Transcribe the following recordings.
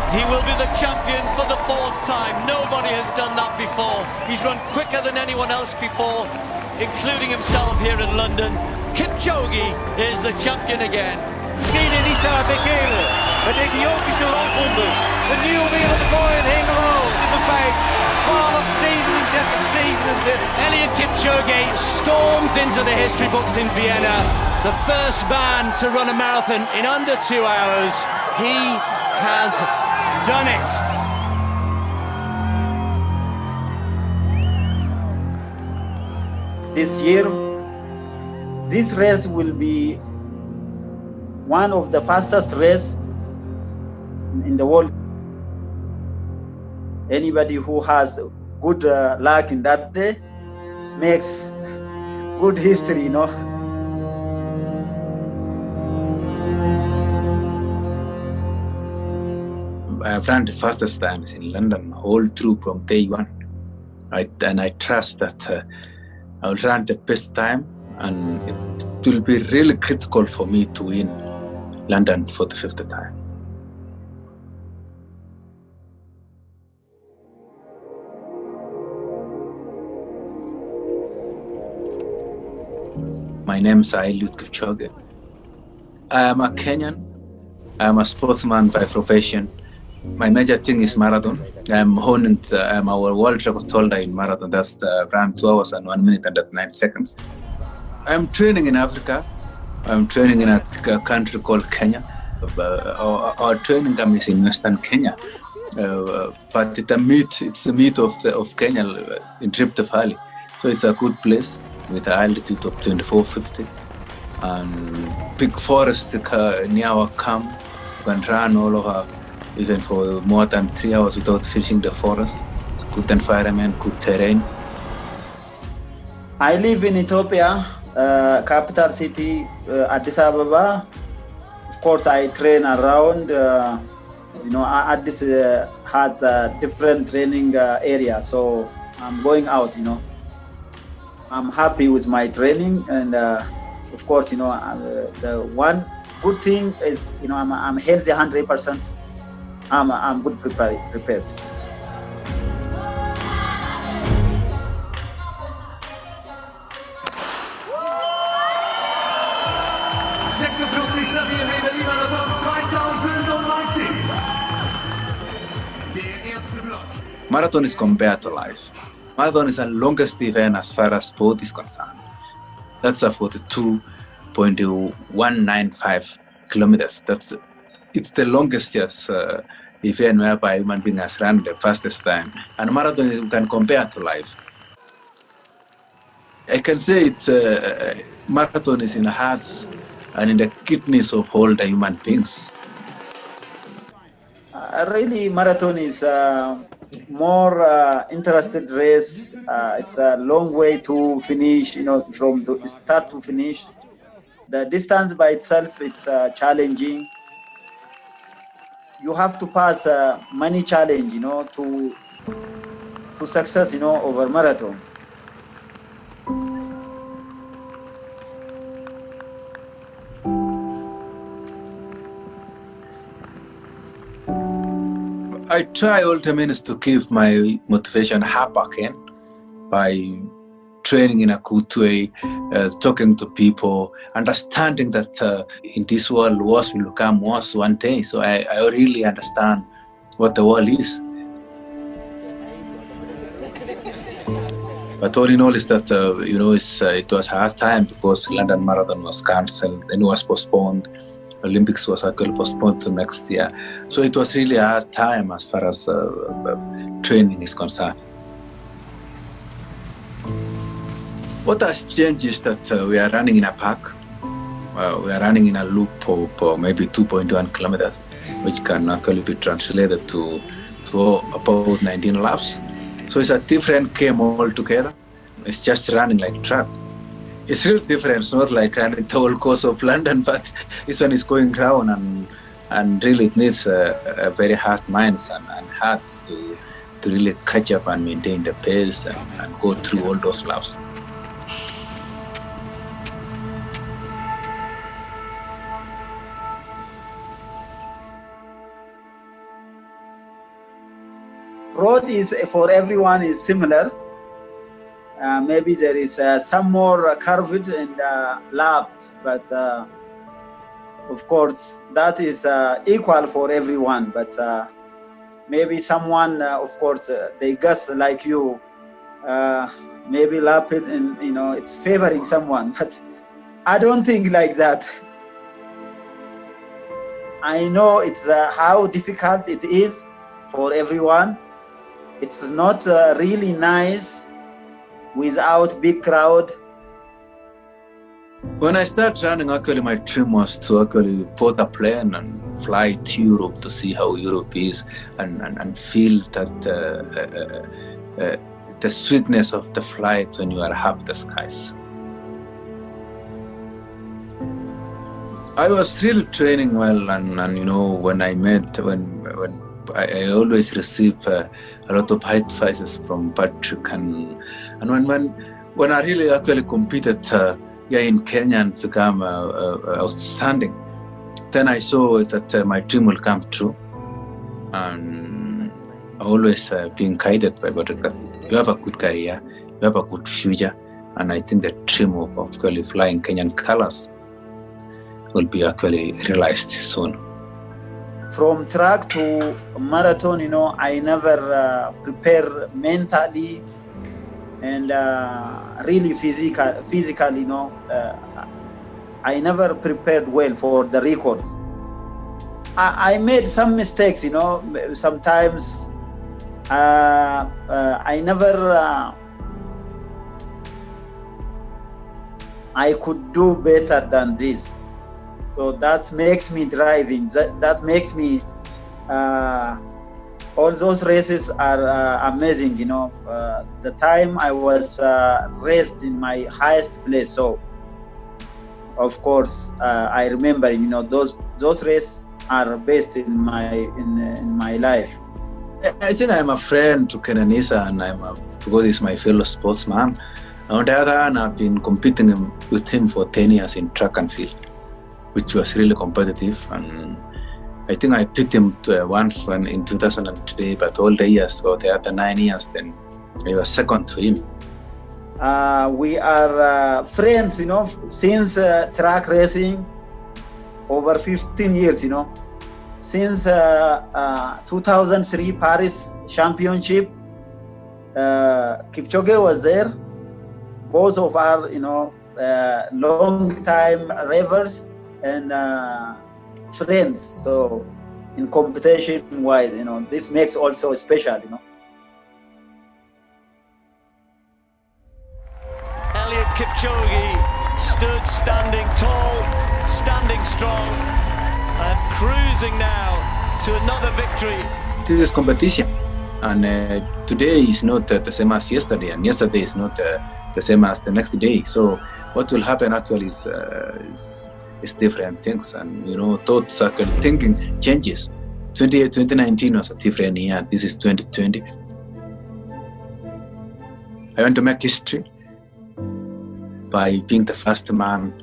He will be the champion for the fourth time. Nobody has done that before. He's run quicker than anyone else before, including himself here in London. Kipchoge is the champion again. Bekeli met de Ethiopische landhonden. Een nieuw wereldrecord in Hengelo. Nummer 5. 12:37:37. Eliud Kipchoge storms into the history books in Vienna. The first man to run a marathon in under 2 hours. He has done it. This year, this race will be one of the fastest race in the world. Anybody who has good luck in that day makes good history, you know. I've run the fastest times in London all through from day one. And I trust that I will run the best time, and it will be really critical for me to win London for the 5th time. My name is Eliud Kipchoge. I am a Kenyan. I am a sportsman by profession. My major thing is marathon. I'm our world record holder in marathon. That's around 2 hours and 1 minute and 9 seconds. I'm training in Africa. I'm training in a country called Kenya. Our training camp is in Western Kenya. But it's the meat of Kenya in Rift Valley. So it's a good place with an altitude of 2450 and big forest near our camp. You can run all over even for more than 3 hours without finishing the forest. It's good environment, good terrain. I live in Ethiopia, capital city, Addis Ababa. Of course, I train around. Addis had different training areas, so I'm going out. I'm happy with my training, and of course, the one good thing is, I'm healthy 100%. I'm good prepared. Marathon is compared to life. Marathon is the longest event as far as sport is concerned. That's a 42.195 kilometers. It's the longest event whereby human being has run the fastest time. And marathon you can compare to life. I can say marathon is in the hearts and in the kidneys of all the human beings. Really, marathon is more interested race. It's a long way to finish, from the start to finish. The distance by itself, it's challenging. You have to pass many challenges, to success, over marathon. I try all the minutes to keep my motivation up again by training in a good way, talking to people, understanding that in this world, wars will become wars one day. So I really understand what the world is. But all in all is that, it was a hard time because London Marathon was cancelled and it was postponed. Olympics was actually postponed to next year. So it was really a hard time as far as training is concerned. What has changed is that we are running in a park. We are running in a loop of maybe 2.1 kilometers, which can actually be translated to about 19 laps. So it's a different game altogether. It's just running like track. It's really different. It's not like running the whole course of London, but this one is going round and really it needs a very hard minds and hearts to really catch up and maintain the pace and go through all those laps. road is for everyone is similar. Maybe there is some more curved and lapped, but of course that is equal for everyone. But maybe someone, of course, they guess like you, maybe lap it, and it's favoring someone. But I don't think like that. I know it's how difficult it is for everyone. It's not really nice without big crowd. When I started running, actually my dream was to actually board a plane and fly to Europe to see how Europe is and feel that the sweetness of the flight when you are up the skies. I was really training well, and when I always receive a lot of advices from Patrick, and when I really actually competed in Kenya and become outstanding, then I saw that my dream will come true, and always being guided by Patrick that you have a good career, you have a good future, and I think the dream of actually flying Kenyan colors will be actually realized soon. From track to marathon, I never prepare mentally and really physically, I never prepared well for the records. I made some mistakes, sometimes I never I could do better than this. So that makes me driving. That makes me. All those races are amazing. The time I was raced in my highest place. So, of course, I remember. Those races are best in my life. I think I'm a friend to Kenanisa, and because he's my fellow sportsman. On the other hand, I've been competing with him for 10 years in track and field, which was really competitive, and I think I beat him once in 2003, but all the years, so the other 9 years, then I was second to him. We are friends, since track racing, over 15 years, since 2003 Paris Championship, Kipchoge was there. Both of our, long time rivals and friends. So in competition wise, this makes also special, Eliud Kipchoge stood standing tall, standing strong, and cruising now to another victory. This is competition, and today is not the same as yesterday, and yesterday is not the same as the next day. So what will happen actually is different things, and thoughts actually thinking changes. 2019 was a different year. This is 2020. I want to make history by being the first man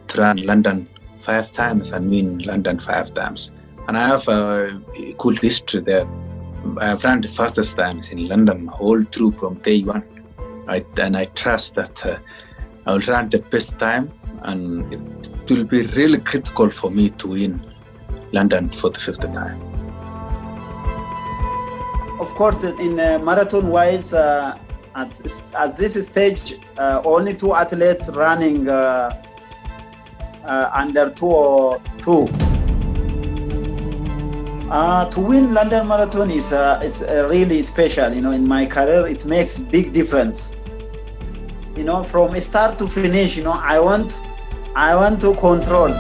to run London 5 times and win London 5 times. And I have a cool history there. I have run the fastest times in London all through from day one. And I trust that I will run the best time, and it will be really critical for me to win London for the 5th time. Of course, in marathon wise, at this stage, only 2 athletes running under 202. To win London Marathon is really special. In my career, it makes big difference. From start to finish, I want to control.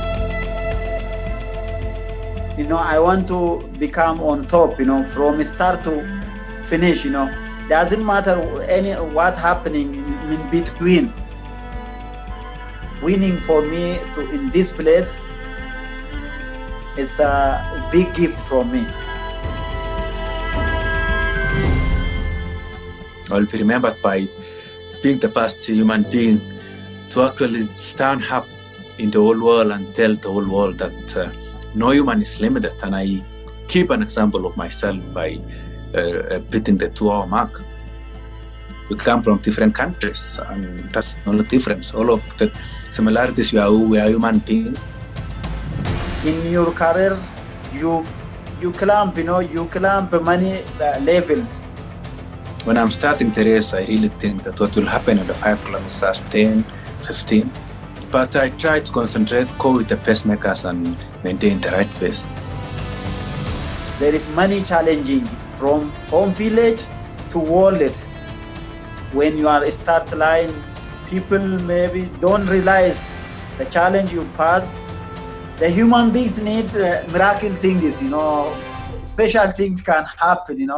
I want to become on top. From start to finish. Doesn't matter what happening in between. Winning for me in this place is a big gift from me. I'll be remembered by being the first human being to actually stand up in the whole world and tell the whole world that no human is limited. And I keep an example of myself by beating the 2-hour mark. We come from different countries, and that's the only difference. All of the similarities, we are human beings. In your career, you climb, you climb many levels. When I'm starting the race, I really think that what will happen in the 5 kilometers, 10, 15. But I try to concentrate, go with the pacemakers and maintain the right pace. There is many challenging from home village to world. When you are start line, people maybe don't realize the challenge you passed. The human beings need miracle things, special things can happen,